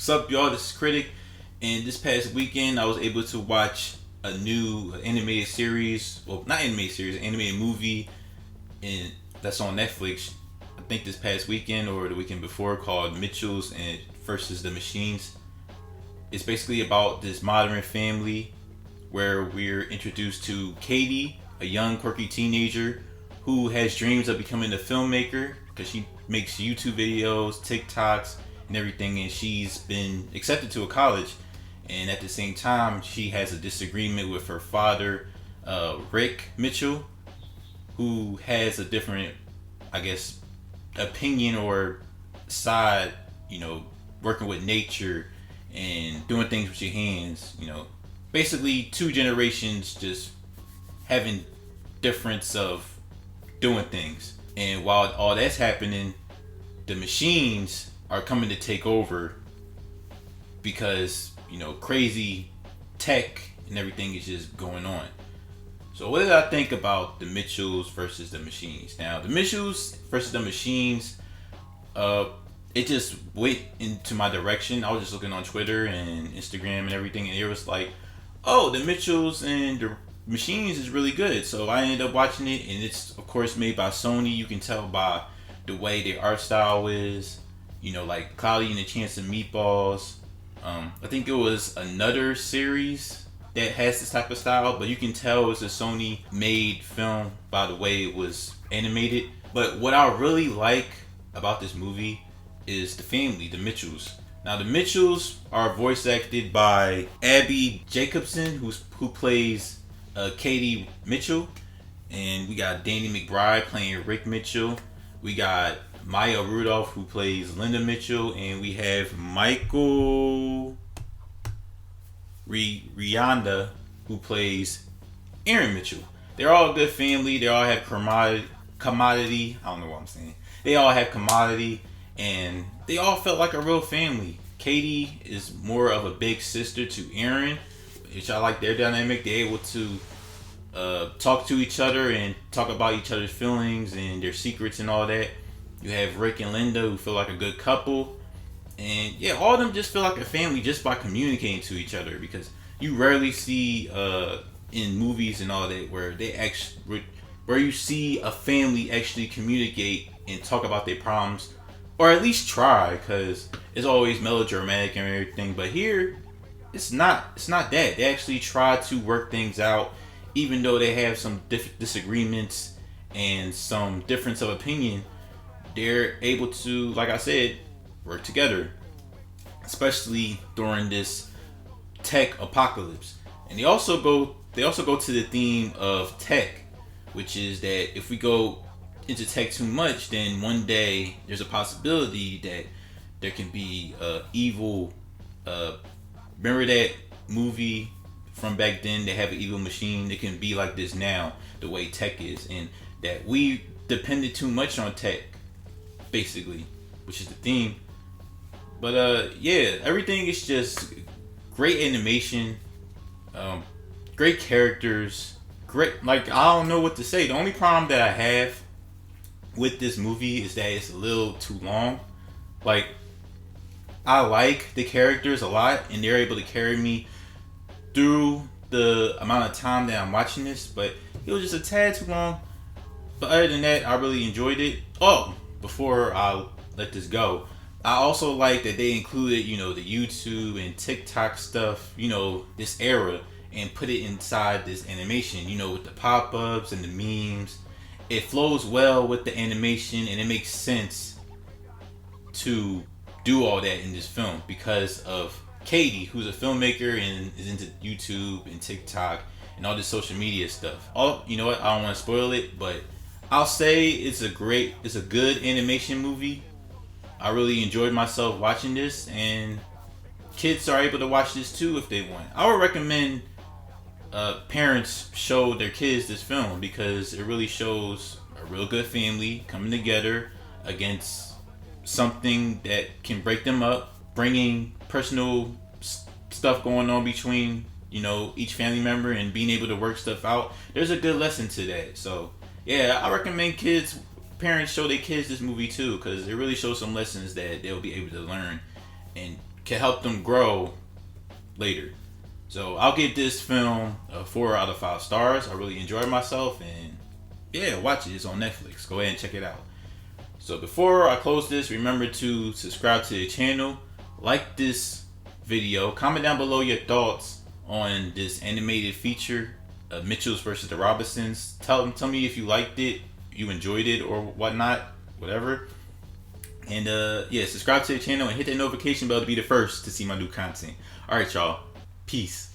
What's up, y'all? This is Critic, and this past weekend I was able to watch a new animated series. Well, not animated series, an animated movie, and that's on Netflix. I think this past weekend or the weekend before, called Mitchells and versus the Machines. It's basically about this modern family where we're introduced to Katie, a young quirky teenager who has dreams of becoming a filmmaker because she makes YouTube videos, TikToks, and everything, and she's been accepted to a college. And at the same time, she has a disagreement with her father, Rick Mitchell, who has a different, I guess, opinion or side, working with nature and doing things with your hands, basically two generations just having difference of doing things. And while all that's happening, the machines are coming to take over because, crazy tech and everything is just going on. So what did I think about the Mitchells versus the Machines? Now, the Mitchells versus the Machines, it just went into my direction. I was just looking on Twitter and Instagram and everything, and it was like, oh, the Mitchells and the Machines is really good. So I ended up watching it, and it's of course made by Sony. You can tell by the way their art style is, like Cloudy and the Chance of Meatballs. I think it was another series that has this type of style, but you can tell it's a Sony made film by the way it was animated. But what I really like about this movie is the family, the Mitchells. Now, the Mitchells are voice acted by Abby Jacobson, who plays Katie Mitchell, and we got Danny McBride playing Rick Mitchell. We got Maya Rudolph, who plays Linda Mitchell, and we have Michael Rianda, who plays Aaron Mitchell. They're all a good family. They all have commodity. I don't know what I'm saying. They all have commodity, and they all felt like a real family. Katie is more of a big sister to Aaron, which I like their dynamic. They're able to talk to each other and talk about each other's feelings and their secrets and all that. You have Rick and Linda, who feel like a good couple. And yeah, all of them just feel like a family just by communicating to each other, because you rarely see in movies and all that where you see a family actually communicate and talk about their problems, or at least try, because it's always melodramatic and everything. But here, it's not that. They actually try to work things out, even though they have some disagreements and some difference of opinion. They're able to, like I said, work together, especially during this tech apocalypse. And they also go to the theme of tech, which is that if we go into tech too much, then one day there's a possibility that there can be evil. Remember that movie from back then? They have an evil machine. It can be like this now, the way tech is, and that we depended too much on tech, basically, which is the theme. But yeah, everything is just great animation, great characters, great. Like, I don't know what to say. The only problem that I have with this movie is that it's a little too long. Like, I like the characters a lot, and they're able to carry me through the amount of time that I'm watching this, but it was just a tad too long. But other than that, I really enjoyed it. Oh, before I let this go, I also like that they included, the YouTube and TikTok stuff, this era, and put it inside this animation, with the pop-ups and the memes. It flows well with the animation, and it makes sense to do all that in this film because of Katie, who's a filmmaker and is into YouTube and TikTok and all this social media stuff. You know what? I don't want to spoil it, but I'll say it's a good animation movie. I really enjoyed myself watching this, and kids are able to watch this too if they want. I would recommend parents show their kids this film because it really shows a real good family coming together against something that can break them up, bringing personal stuff going on between each family member and being able to work stuff out. There's a good lesson to that. So yeah, I recommend parents show their kids this movie too, because it really shows some lessons that they'll be able to learn and can help them grow later. So I'll give this film a 4 out of 5 stars. I really enjoyed myself, and yeah, watch it. It's on Netflix. Go ahead and check it out. So before I close this, remember to subscribe to the channel, like this video, comment down below your thoughts on this animated feature, Mitchell's versus the Robinsons. Tell me if you liked it, you enjoyed it, or whatnot, whatever. And yeah, subscribe to the channel and hit that notification bell to be the first to see my new content. Alright, y'all. Peace.